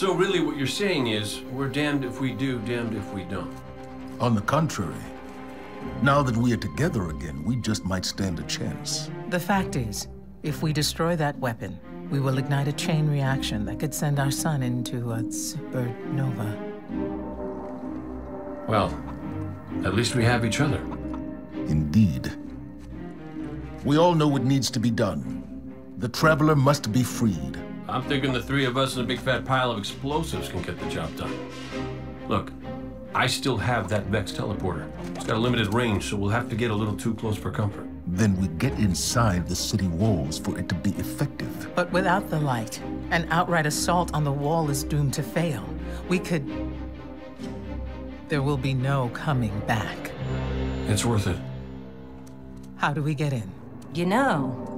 So really what you're saying is, we're damned if we do, damned if we don't. On the contrary, now that we are together again, we just might stand a chance. The fact is, if we destroy that weapon, we will ignite a chain reaction that could send our sun into a supernova. Well, at least we have each other. Indeed. We all know what needs to be done. The Traveler must be freed. I'm thinking the three of us and a big fat pile of explosives can get the job done. Look, I still have that Vex teleporter. It's got a limited range, so we'll have to get a little too close for comfort. Then we get inside the city walls for it to be effective. But without the light, an outright assault on the wall is doomed to fail. We could... There will be no coming back. It's worth it. How do we get in? You know,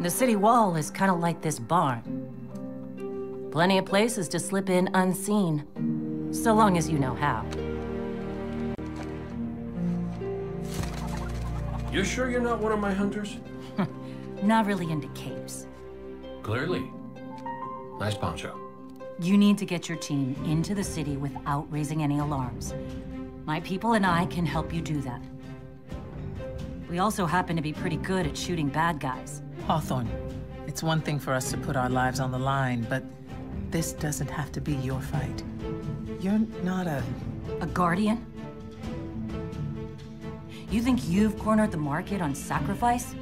the city wall is kind of like this barn. Plenty of places to slip in unseen, so long as you know how. You sure you're not one of my hunters? Not really into capes. Clearly. Nice poncho. You need to get your team into the city without raising any alarms. My people and I can help you do that. We also happen to be pretty good at shooting bad guys. Hawthorne, it's one thing for us to put our lives on the line, but this doesn't have to be your fight. You're not a guardian? You think you've cornered the market on sacrifice?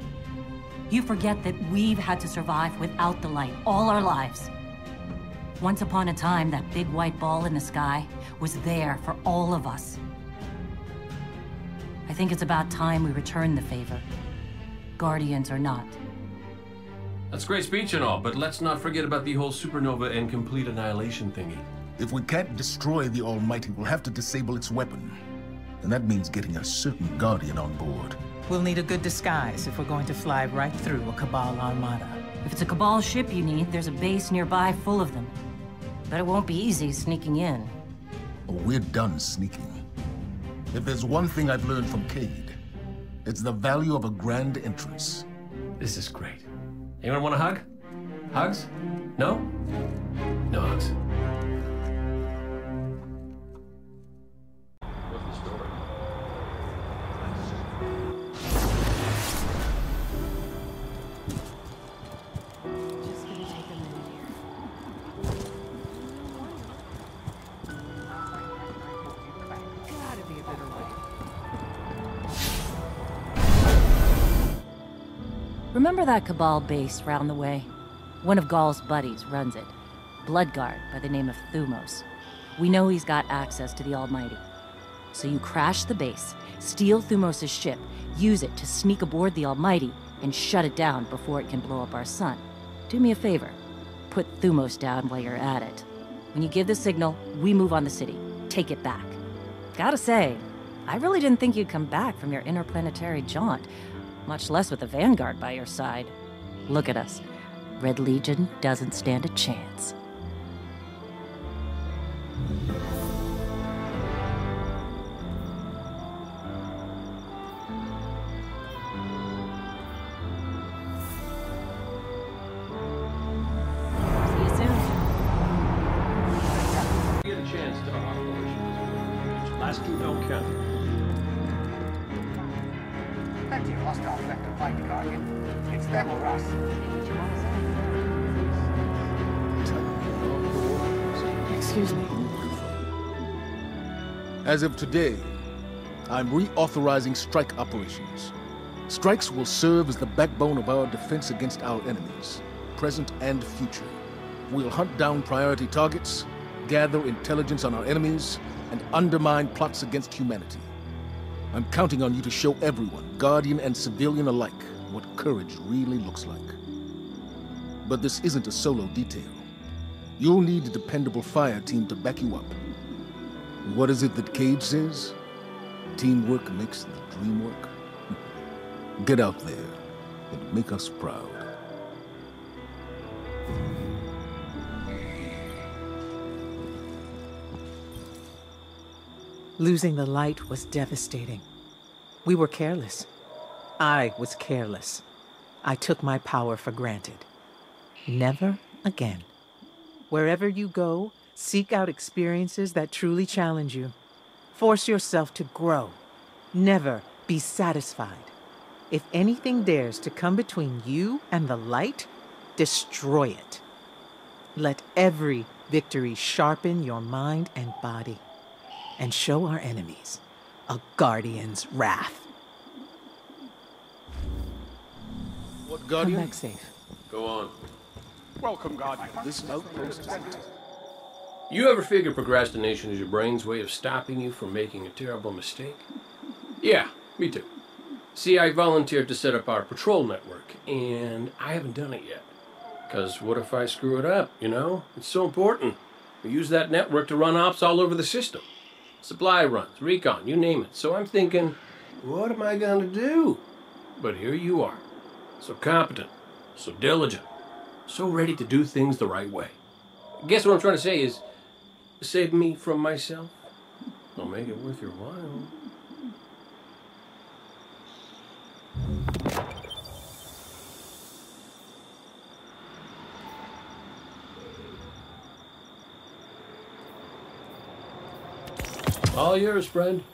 You forget that we've had to survive without the light all our lives. Once upon a time, that big white ball in the sky was there for all of us. I think it's about time we return the favor, guardians or not. That's great speech and all, but let's not forget about the whole supernova and complete annihilation thingy. If we can't destroy the Almighty, we'll have to disable its weapon. And that means getting a certain Guardian on board. We'll need a good disguise if we're going to fly right through a Cabal armada. If it's a Cabal ship you need, there's a base nearby full of them. But it won't be easy sneaking in. Oh, we're done sneaking. If there's one thing I've learned from Cade, it's the value of a grand entrance. This is great. Anyone want a hug? Hugs? No? No hugs. What's the story? Just gonna take a minute here. Gotta be a better way. Remember that Cabal base round the way? One of Gaul's buddies runs it. Bloodguard by the name of Thumos. We know he's got access to the Almighty. So you crash the base, steal Thumos' ship, use it to sneak aboard the Almighty, and shut it down before it can blow up our sun. Do me a favor. Put Thumos down while you're at it. When you give the signal, we move on the city. Take it back. Gotta say, I really didn't think you'd come back from your interplanetary jaunt, much less with the Vanguard by your side. Look at us. Red Legion doesn't stand a chance. See you soon. Get a chance to operation. Last two don't count. Plenty of hostiles left to fight, Guardian. It's them or us. Excuse me. As of today, I'm reauthorizing strike operations. Strikes will serve as the backbone of our defense against our enemies, present and future. We'll hunt down priority targets, gather intelligence on our enemies, and undermine plots against humanity. I'm counting on you to show everyone, Guardian and civilian alike, what courage really looks like. But this isn't a solo detail. You'll need a dependable fire team to back you up. What is it that Cage says? Teamwork makes the dream work. Get out there and make us proud. Losing the light was devastating. We were careless. I was careless. I took my power for granted. Never again. Wherever you go, seek out experiences that truly challenge you. Force yourself to grow. Never be satisfied. If anything dares to come between you and the light, destroy it. Let every victory sharpen your mind and body, and show our enemies a guardian's wrath. What Come Guardian? back safe. Go on. Welcome, Guardian. This outpost is empty. You ever figure procrastination is your brain's way of stopping you from making a terrible mistake? Yeah, me too. See, I volunteered to set up our patrol network, and I haven't done it yet. Because what if I screw it up, you know? It's so important. We use that network to run ops all over the system. Supply runs, recon, you name it. So I'm thinking, what am I going to do? But here you are. So competent, so diligent, so ready to do things the right way. Guess what I'm trying to say is, save me from myself. I'll make it worth your while. All yours, friend.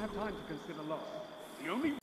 Have time to consider loss. The only...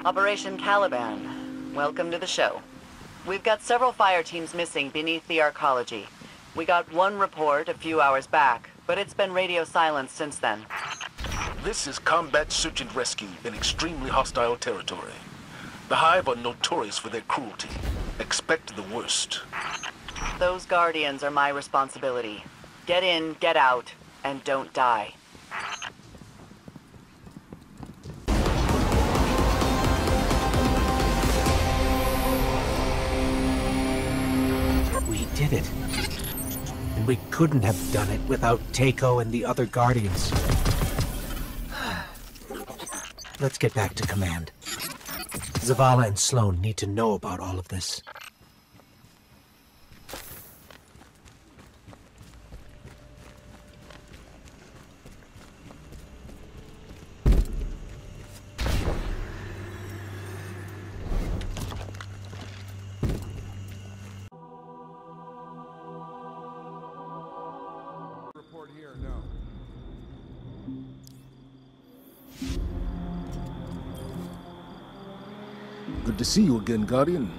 Operation Caliban. Welcome to the show. We've got several fire teams missing beneath the arcology. We got one report a few hours back, but it's been radio silence since then. This is combat search and rescue in extremely hostile territory. The Hive are notorious for their cruelty. Expect the worst. Those Guardians are my responsibility. Get in, get out, and don't die. We did it. And we couldn't have done it without Takeo and the other Guardians. Let's get back to command. Zavala and Sloan need to know about all of this. Report here, no. Good to see you again, Guardian.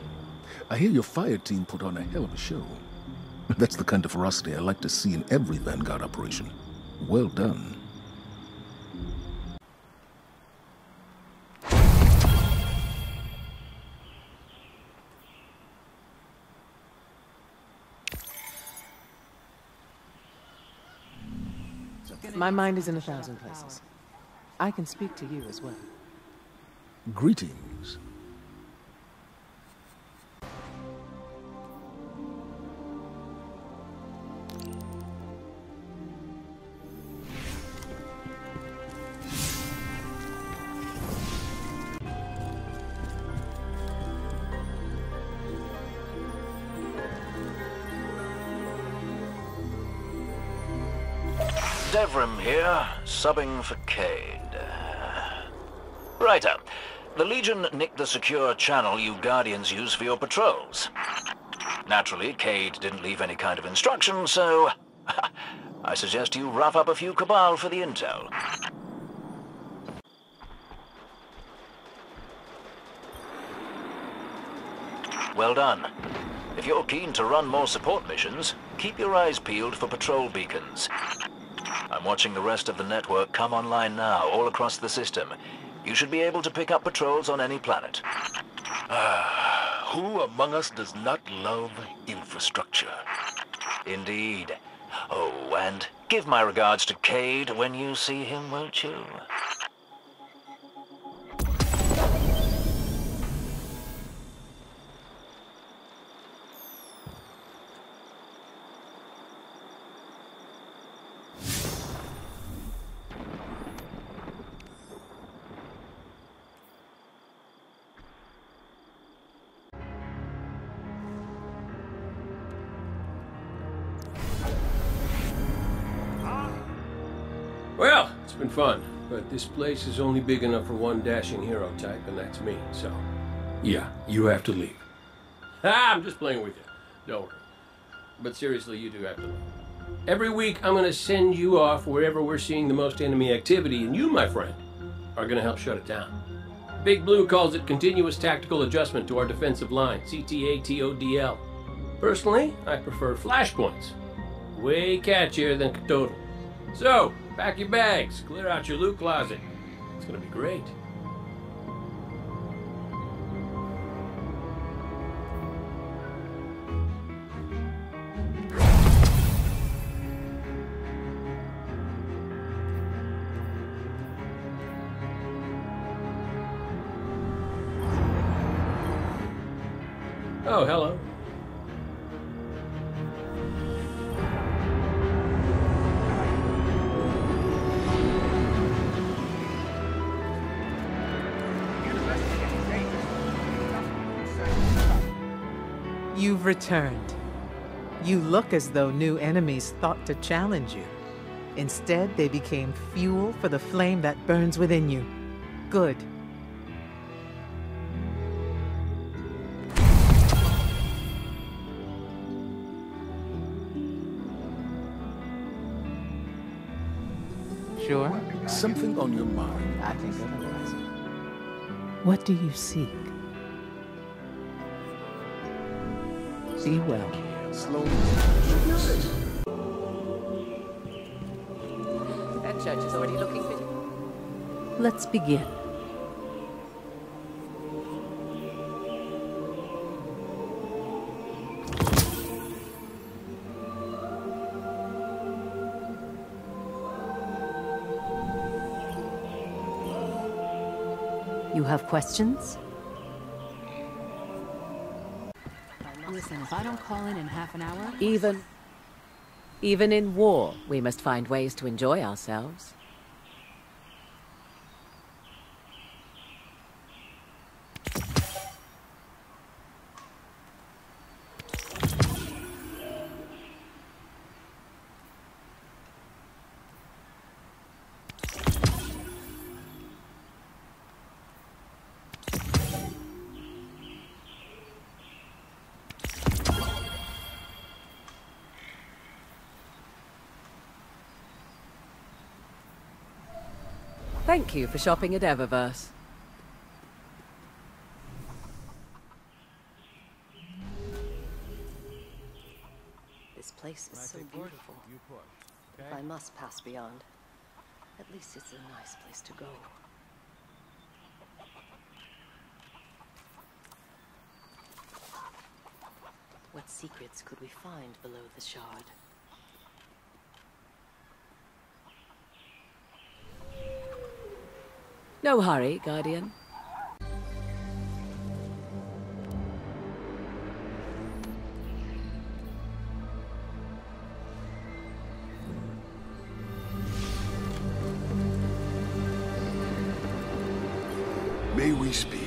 I hear your fire team put on a hell of a show. That's the kind of ferocity I like to see in every Vanguard operation. Well done. My mind is in 1,000 places. I can speak to you as well. Greetings. Devrim here, subbing for Cade. Righto. The Legion nicked the secure channel you Guardians use for your patrols. Naturally, Cade didn't leave any kind of instruction, so I suggest you rough up a few Cabal for the intel. Well done. If you're keen to run more support missions, keep your eyes peeled for patrol beacons. I'm watching the rest of the network come online now, all across the system. You should be able to pick up patrols on any planet. Who among us does not love infrastructure? Indeed. Oh, and give my regards to Cade when you see him, won't you? Well, it's been fun, but this place is only big enough for one dashing hero type, and that's me, so... yeah, you have to leave. I'm just playing with you. Don't worry. But seriously, you do have to leave. Every week, I'm gonna send you off wherever we're seeing the most enemy activity, and you, my friend, are gonna help shut it down. Big Blue calls it continuous tactical adjustment to our defensive line, CTATODL. Personally, I prefer flashpoints. Way catchier than Total. So, pack your bags, clear out your loot closet. It's gonna be great. Oh, hello. You've returned. You look as though new enemies thought to challenge you. Instead, they became fuel for the flame that burns within you. Good. Sure? Something on your mind? I think otherwise. What do you seek? Be well. Slowly. That judge is already looking for you. Let's begin. You have questions? Listen, if I don't call in half an hour... Even in war, we must find ways to enjoy ourselves. Thank you for shopping at Eververse. This place is so beautiful. If I must pass beyond, at least it's a nice place to go. What secrets could we find below the shard? No hurry, Guardian. May we speak?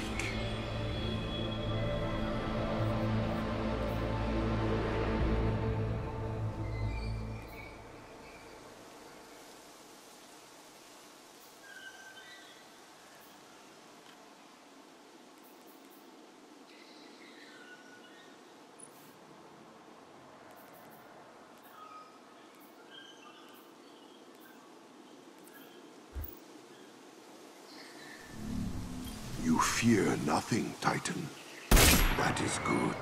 You fear nothing, Titan. That is good.